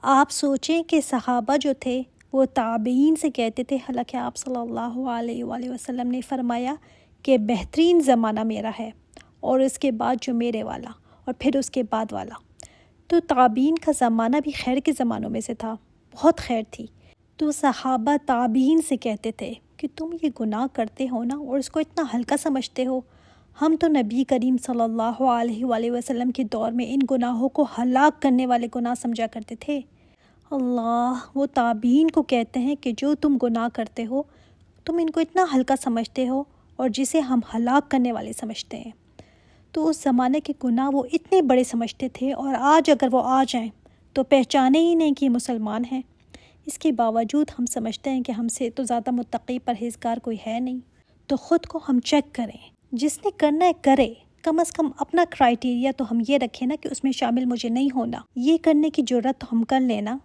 آپ سوچیں کہ صحابہ جو تھے وہ تابعین سے کہتے تھے، حالانکہ آپ صلی اللہ علیہ وآلہ وسلم نے فرمایا کہ بہترین زمانہ میرا ہے اور اس کے بعد جو میرے والا اور پھر اس کے بعد والا۔ تو تابعین کا زمانہ بھی خیر کے زمانوں میں سے تھا، بہت خیر تھی۔ تو صحابہ تابعین سے کہتے تھے کہ تم یہ گناہ کرتے ہو نا اور اس کو اتنا ہلکا سمجھتے ہو، ہم تو نبی کریم صلی اللہ علیہ وآلہ وسلم کے دور میں ان گناہوں کو ہلاک کرنے والے گناہ سمجھا کرتے تھے۔ اللہ وہ تابعین کو کہتے ہیں کہ جو تم گناہ کرتے ہو تم ان کو اتنا ہلکا سمجھتے ہو اور جسے ہم ہلاک کرنے والے سمجھتے ہیں۔ تو اس زمانے کے گناہ وہ اتنے بڑے سمجھتے تھے، اور آج اگر وہ آ جائیں تو پہچانے ہی نہیں کہ یہ مسلمان ہیں۔ اس کے باوجود ہم سمجھتے ہیں کہ ہم سے تو زیادہ متقی پرہیزگار کوئی ہے نہیں۔ تو خود کو ہم چیک کریں، جس نے کرنا ہے کرے، کم از کم اپنا کرائیٹیریا تو ہم یہ رکھیں نا کہ اس میں شامل مجھے نہیں ہونا، یہ کرنے کی جرات تو ہم کر لینا۔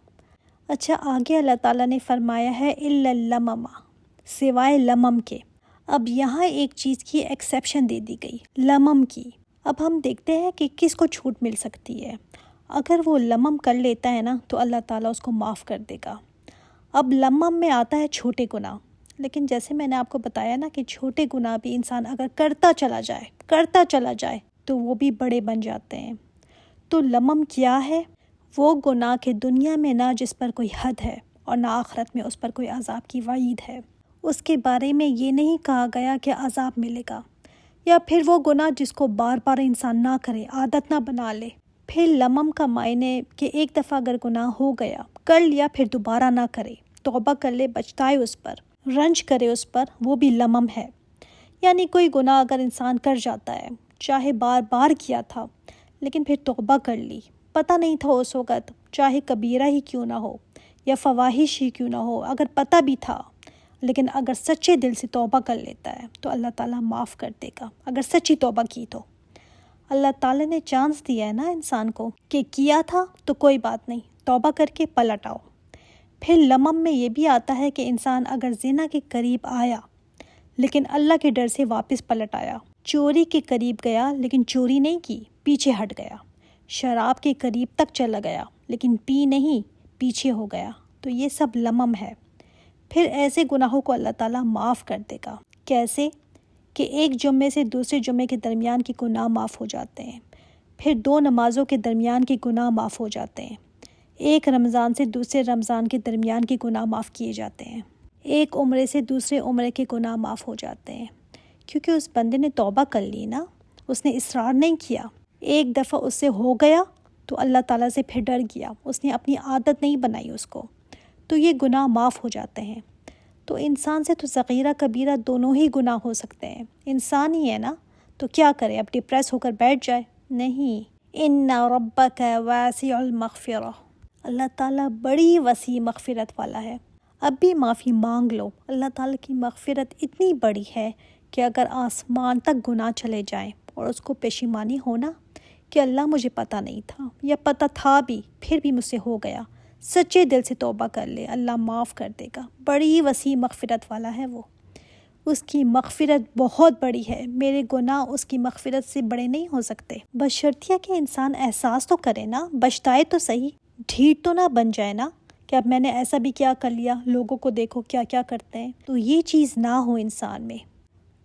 اچھا، آگے اللہ تعالیٰ نے فرمایا ہے الا اللمم، سوائے لمم کے۔ اب یہاں ایک چیز کی ایکسیپشن دے دی گئی، لمم کی۔ اب ہم دیکھتے ہیں کہ کس کو چھوٹ مل سکتی ہے۔ اگر وہ لمم کر لیتا ہے نا تو اللہ تعالیٰ اس کو معاف کر دے گا۔ اب لمم میں آتا ہے چھوٹے گناہ، لیکن جیسے میں نے آپ کو بتایا نا کہ چھوٹے گناہ بھی انسان اگر کرتا چلا جائے تو وہ بھی بڑے بن جاتے ہیں۔ تو لمم کیا ہے؟ وہ گناہ کے دنیا میں نہ جس پر کوئی حد ہے اور نہ آخرت میں اس پر کوئی عذاب کی وعید ہے۔ اس کے بارے میں یہ نہیں کہا گیا کہ عذاب ملے گا، یا پھر وہ گناہ جس کو بار بار انسان نہ کرے، عادت نہ بنا لے۔ پھر لمم کا معنی کہ ایک دفعہ اگر گناہ ہو گیا، کر لیا، پھر دوبارہ نہ کرے، توبہ کر لے، بچتائے اس پر، رنج کرے اس پر، وہ بھی لمم ہے۔ یعنی کوئی گناہ اگر انسان کر جاتا ہے، چاہے بار بار کیا تھا لیکن پھر توبہ کر لی، پتہ نہیں تھا اس وقت، چاہے کبیرہ ہی کیوں نہ ہو یا فواحش ہی کیوں نہ ہو، اگر پتہ بھی تھا لیکن اگر سچے دل سے توبہ کر لیتا ہے تو اللہ تعالیٰ معاف کر دے گا، اگر سچی توبہ کی تو۔ اللہ تعالیٰ نے چانس دیا ہے نا انسان کو کہ کیا تھا تو کوئی بات نہیں، توبہ کر کے پلٹ آؤ۔ پھر لمم میں یہ بھی آتا ہے کہ انسان اگر زنا کے قریب آیا لیکن اللہ کے ڈر سے واپس پلٹ آیا، چوری کے قریب گیا لیکن چوری نہیں کی، پیچھے ہٹ گیا، شراب کے قریب تک چلا گیا لیکن پی نہیں، پیچھے ہو گیا، تو یہ سب لمم ہے۔ پھر ایسے گناہوں کو اللہ تعالیٰ معاف کر دے گا۔ کیسے؟ کہ ایک جمعے سے دوسرے جمعے کے درمیان کے گناہ معاف ہو جاتے ہیں، پھر 2 نمازوں کے درمیان کے گناہ معاف ہو جاتے ہیں، ایک رمضان سے دوسرے رمضان کے درمیان کے گناہ معاف کیے جاتے ہیں، ایک عمرے سے دوسرے عمرے کے گناہ معاف ہو جاتے ہیں، کیونکہ اس بندے نے توبہ کر لی نا، اس نے اصرار نہیں کیا۔ ایک دفعہ اس سے ہو گیا تو اللہ تعالیٰ سے پھر ڈر گیا، اس نے اپنی عادت نہیں بنائی اس کو، تو یہ گناہ معاف ہو جاتے ہیں۔ تو انسان سے تو صغیرہ کبیرہ دونوں ہی گناہ ہو سکتے ہیں، انسان ہی ہے نا، تو کیا کرے؟ اب ڈپریس ہو کر بیٹھ جائے؟ نہیں۔ ان ربک واسع المغفرہ، اللہ تعالیٰ بڑی وسیع مغفرت والا ہے۔ اب بھی معافی مانگ لو، اللہ تعالیٰ کی مغفرت اتنی بڑی ہے کہ اگر آسمان تک گناہ چلے جائیں اور اس کو پشیمانی ہونا کہ اللہ مجھے پتہ نہیں تھا، یا پتہ تھا بھی پھر بھی مجھ سے ہو گیا، سچے دل سے توبہ کر لے، اللہ معاف کر دے گا۔ بڑی وسیع مغفرت والا ہے وہ، اس کی مغفرت بہت بڑی ہے، میرے گناہ اس کی مغفرت سے بڑے نہیں ہو سکتے۔ بشرطیہ کہ انسان احساس تو کرے نا، بچتائے تو صحیح، ڈھیٹ تو نہ بن جائے نا کہ اب میں نے ایسا بھی کیا کر لیا، لوگوں کو دیکھو کیا کیا کرتے ہیں، تو یہ چیز نہ ہو انسان میں۔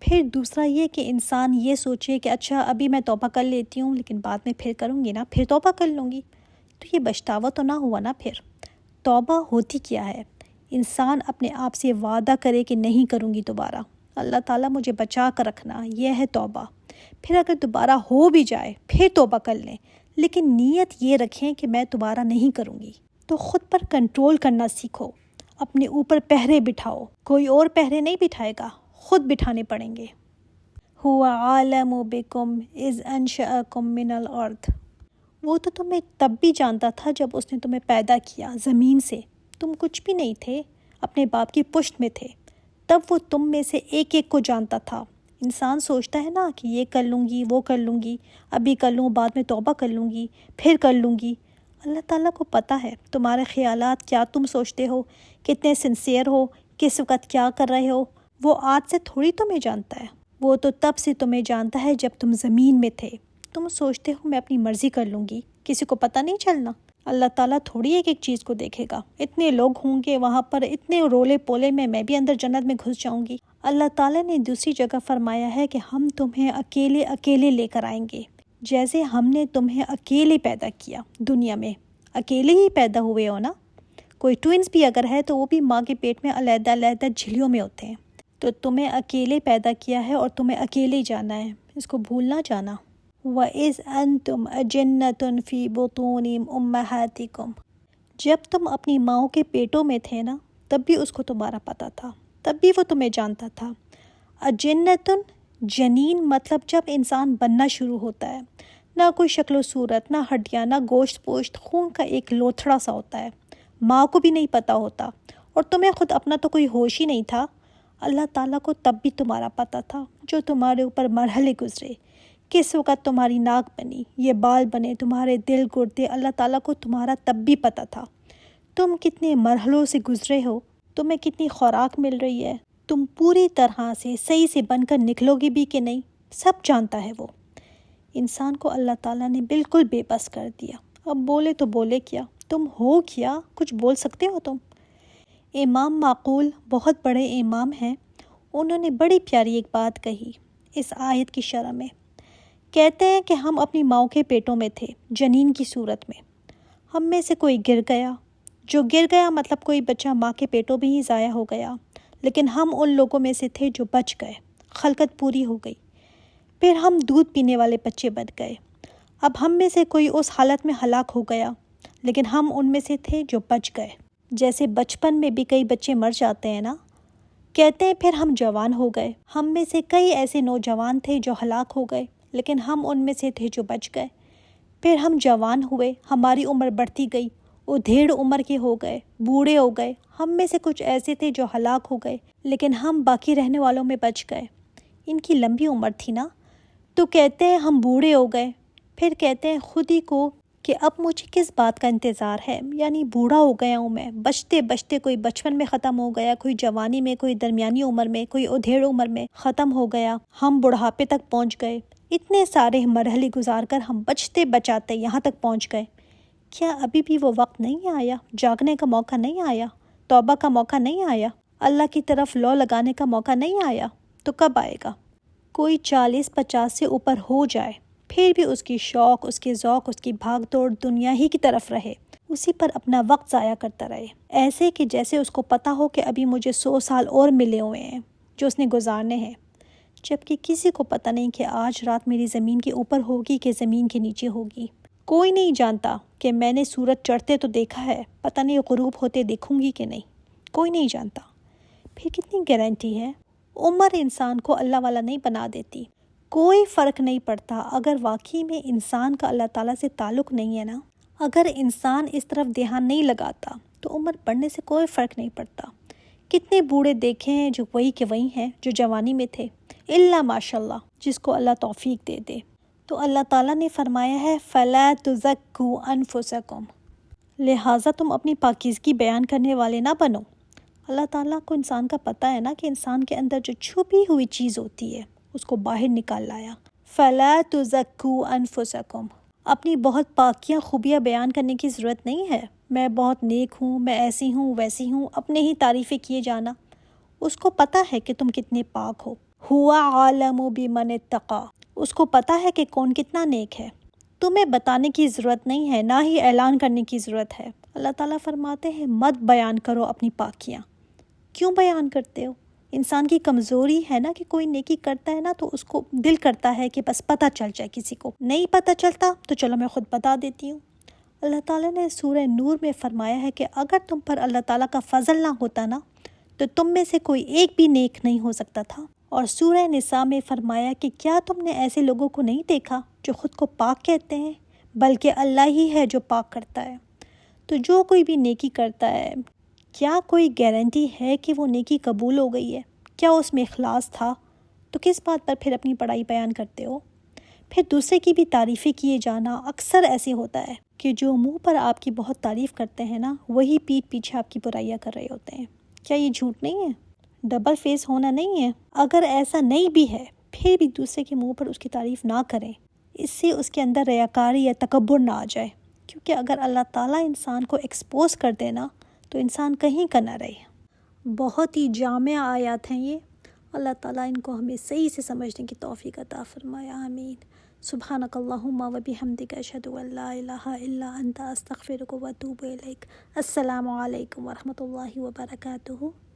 پھر دوسرا یہ کہ انسان یہ سوچے کہ اچھا ابھی میں توبہ کر لیتی ہوں لیکن بعد میں پھر کروں گی نا، پھر توبہ کر لوں گی، تو یہ بچتاوا تو نہ ہوا نا۔ پھر توبہ ہوتی کیا ہے؟ انسان اپنے آپ سے وعدہ کرے کہ نہیں کروں گی دوبارہ، اللہ تعالیٰ مجھے بچا کر رکھنا، یہ ہے توبہ۔ پھر اگر دوبارہ ہو بھی جائے پھر توبہ کر لیں، لیکن نیت یہ رکھیں کہ میں دوبارہ نہیں کروں گی۔ تو خود پر کنٹرول کرنا سیکھو، اپنے اوپر پہرے بٹھاؤ، کوئی اور پہرے نہیں بٹھائے گا، خود بٹھانے پڑیں گے۔ هو عالم بکم اذ انشأکم من الارض، وہ تو تمہیں تب بھی جانتا تھا جب اس نے تمہیں پیدا کیا زمین سے، تم کچھ بھی نہیں تھے، اپنے باپ کی پشت میں تھے، تب وہ تم میں سے ایک ایک کو جانتا تھا۔ انسان سوچتا ہے نا کہ یہ کر لوں گی، وہ کر لوں گی، ابھی کر لوں، بعد میں توبہ کر لوں گی، پھر کر لوں گی۔ اللہ تعالیٰ کو پتہ ہے تمہارے خیالات کیا تم سوچتے ہو، کتنے سنسیئر ہو، کس وقت کیا کر رہے ہو۔ وہ آج سے تھوڑی تمہیں جانتا ہے، وہ تو تب سے تمہیں جانتا ہے جب تم زمین میں تھے۔ تم سوچتے ہو میں اپنی مرضی کر لوں گی، کسی کو پتہ نہیں چلنا۔ اللہ تعالیٰ تھوڑی ایک ایک چیز کو دیکھے گا، اتنے لوگ ہوں گے وہاں پر، اتنے رولے پولے میں بھی اندر جنت میں گھس جاؤں گی۔ اللہ تعالیٰ نے دوسری جگہ فرمایا ہے کہ ہم تمہیں اکیلے اکیلے لے کر آئیں گے، جیسے ہم نے تمہیں اکیلے پیدا کیا، دنیا میں اکیلے ہی پیدا ہوئے ہو نا۔ کوئی ٹوئنس بھی اگر ہے تو وہ بھی ماں کے پیٹ میں علیحدہ علیحدہ جھلیوں میں ہوتے ہیں، تو تمہیں اکیلے پیدا کیا ہے اور تمہیں اکیلے ہی جانا ہے، اس کو بھول نہ جانا۔ وَإِذْ أَنْتُمْ أَجِنَّةٌ فِي بُطُونِ أُمَّهَاتِكُمْ، جب تم اپنی ماؤں کے پیٹوں میں تھے نا، تب بھی اس کو تمہارا پتہ تھا، تب بھی وہ تمہیں جانتا تھا۔ اجنتن، جنین مطلب جب انسان بننا شروع ہوتا ہے، نہ کوئی شکل و صورت، نہ ہڈیاں، نہ گوشت پوشت، خون کا ایک لوتھڑا سا ہوتا ہے، ماں کو بھی نہیں پتہ ہوتا، اور تمہیں خود اپنا تو کوئی ہوش ہی نہیں تھا۔ اللہ تعالیٰ کو تب بھی تمہارا پتہ تھا، جو تمہارے اوپر مرحلے گزرے، کس وقت تمہاری ناک بنی، یہ بال بنے، تمہارے دل گردے، اللہ تعالیٰ کو تمہارا تب بھی پتہ تھا۔ تم کتنے مرحلوں سے گزرے ہو، تمہیں کتنی خوراک مل رہی ہے، تم پوری طرح سے صحیح سے بن کر نکلو گی بھی کہ نہیں، سب جانتا ہے وہ۔ انسان کو اللہ تعالیٰ نے بالکل بے بس کر دیا، اب بولے تو بولے کیا، تم ہو کیا، کچھ بول سکتے ہو تم؟ امام معقول بہت بڑے امام ہیں، انہوں نے بڑی پیاری ایک بات کہی اس آیت کی شرح میں۔ کہتے ہیں کہ ہم اپنی ماؤں کے پیٹوں میں تھے، جنین کی صورت میں، ہم میں سے کوئی گر گیا، جو گر گیا مطلب کوئی بچہ ماں کے پیٹوں میں ہی ضائع ہو گیا، لیکن ہم ان لوگوں میں سے تھے جو بچ گئے، خلقت پوری ہو گئی، پھر ہم دودھ پینے والے بچے بن گئے۔ اب ہم میں سے کوئی اس حالت میں ہلاک ہو گیا، لیکن ہم ان میں سے تھے جو بچ گئے۔ جیسے بچپن میں بھی کئی بچے مر جاتے ہیں نا، کہتے ہیں پھر ہم جوان ہو گئے، ہم میں سے کئی ایسے نوجوان تھے جو ہلاک ہو گئے، لیکن ہم ان میں سے تھے جو بچ گئے۔ پھر ہم جوان ہوئے، ہماری عمر بڑھتی گئی، ادھیڑ عمر کے ہو گئے، بوڑھے ہو گئے، ہم میں سے کچھ ایسے تھے جو ہلاک ہو گئے، لیکن ہم باقی رہنے والوں میں بچ گئے۔ ان کی لمبی عمر تھی نا، تو کہتے ہیں ہم بوڑھے ہو گئے، پھر کہتے ہیں خود ہی کو کہ اب مجھے کس بات کا انتظار ہے، یعنی بوڑھا ہو گیا ہوں میں، بچتے بچتے کوئی بچپن میں ختم ہو گیا، کوئی جوانی میں، کوئی درمیانی عمر میں، کوئی ادھیڑ عمر میں ختم ہو گیا، ہم بڑھاپے تک پہنچ گئے، اتنے سارے مرحلے گزار کر ہم بچتے بچاتے یہاں تک پہنچ گئے۔ کیا ابھی بھی وہ وقت نہیں آیا، جاگنے کا موقع نہیں آیا، توبہ کا موقع نہیں آیا، اللہ کی طرف لو لگانے کا موقع نہیں آیا؟ تو کب آئے گا؟ کوئی 40-50 سے اوپر ہو جائے، پھر بھی اس کی شوق، اس کے ذوق، اس کی بھاگ دوڑ دنیا ہی کی طرف رہے، اسی پر اپنا وقت ضائع کرتا رہے، ایسے کہ جیسے اس کو پتہ ہو کہ ابھی مجھے 100 سال اور ملے ہوئے ہیں جو اس نے گزارنے ہیں، جبکہ کسی کو پتہ نہیں کہ آج رات میری زمین کے اوپر ہوگی کہ زمین کے نیچے ہوگی۔ کوئی نہیں جانتا کہ میں نے سورج چڑھتے تو دیکھا ہے، پتہ نہیں غروب ہوتے دیکھوں گی کہ نہیں، کوئی نہیں جانتا۔ پھر کتنی گارنٹی ہے؟ عمر انسان کو اللہ والا نہیں بنا دیتی، کوئی فرق نہیں پڑتا اگر واقعی میں انسان کا اللہ تعالیٰ سے تعلق نہیں ہے نا، اگر انسان اس طرف دھیان نہیں لگاتا تو عمر بڑھنے سے کوئی فرق نہیں پڑتا۔ کتنے بوڑھے دیکھے ہیں جو وہی کے وہی ہیں جو جوانی میں تھے، اللہ ماشاء اللہ جس کو اللہ توفیق دے دے۔ تو اللہ تعالیٰ نے فرمایا ہے فَلَا تُزَكُّوا أَنفُسَكُمْ، لہٰذا تم اپنی پاکیزگی بیان کرنے والے نہ بنو۔ اللہ تعالیٰ کو انسان کا پتہ ہے نا کہ انسان کے اندر جو چھپی ہوئی چیز ہوتی ہے اس کو باہر نکال لایا۔ فَلَا تُزَكُّوا أَنفُسَكُمْ، اپنی بہت پاکیاں خوبیاں بیان کرنے کی ضرورت نہیں ہے، میں بہت نیک ہوں، میں ایسی ہوں ویسی ہوں، اپنے ہی تعریفیں کیے جانا۔ اس کو پتہ ہے کہ تم کتنے پاک ہو، هُوَ عَالَمُ بِمَنِ اتَّقَىٰ، اس کو پتہ ہے کہ کون کتنا نیک ہے، تمہیں بتانے کی ضرورت نہیں ہے، نہ ہی اعلان کرنے کی ضرورت ہے۔ اللہ تعالیٰ فرماتے ہیں مت بیان کرو اپنی پاکیاں۔ کیوں بیان کرتے ہو؟ انسان کی کمزوری ہے نا کہ کوئی نیکی کرتا ہے نا تو اس کو دل کرتا ہے کہ بس پتہ چل جائے، کسی کو نہیں پتہ چلتا تو چلو میں خود بتا دیتی ہوں۔ اللہ تعالیٰ نے سورہ نور میں فرمایا ہے کہ اگر تم پر اللہ تعالیٰ کا فضل نہ ہوتا نا تو تم میں سے کوئی ایک بھی نیک نہیں ہو سکتا تھا۔ اور سورہ نساء میں فرمایا کہ کیا تم نے ایسے لوگوں کو نہیں دیکھا جو خود کو پاک کہتے ہیں، بلکہ اللہ ہی ہے جو پاک کرتا ہے۔ تو جو کوئی بھی نیکی کرتا ہے، کیا کوئی گارنٹی ہے کہ وہ نیکی قبول ہو گئی ہے؟ کیا اس میں اخلاص تھا؟ تو کس بات پر پھر اپنی پڑھائی بیان کرتے ہو؟ پھر دوسرے کی بھی تعریفیں کیے جانا اکثر ایسے ہوتا ہے کہ جو منہ پر آپ کی بہت تعریف کرتے ہیں نا وہی پیٹھ پیچھے آپ کی برائیاں کر رہے ہوتے ہیں۔ کیا یہ جھوٹ نہیں ہے؟ ڈبل فیس ہونا نہیں ہے؟ اگر ایسا نہیں بھی ہے پھر بھی دوسرے کے منہ پر اس کی تعریف نہ کریں، اس سے اس کے اندر ریاکاری یا تکبر نہ آ جائے، کیونکہ اگر اللہ تعالیٰ انسان کو ایکسپوز کر دینا تو انسان کہیں کا نہ رہے۔ بہت ہی جامع آیات ہیں یہ، اللہ تعالیٰ ان کو ہمیں صحیح سے سمجھنے کی توفیق عطا فرمائے، آمین۔ سبحانک اللہم و بحمدک، اشہد ان لا الہ الا انت، استغفرک و اتوب الیک۔ السلام علیکم ورحمۃ اللہ وبرکاتہ۔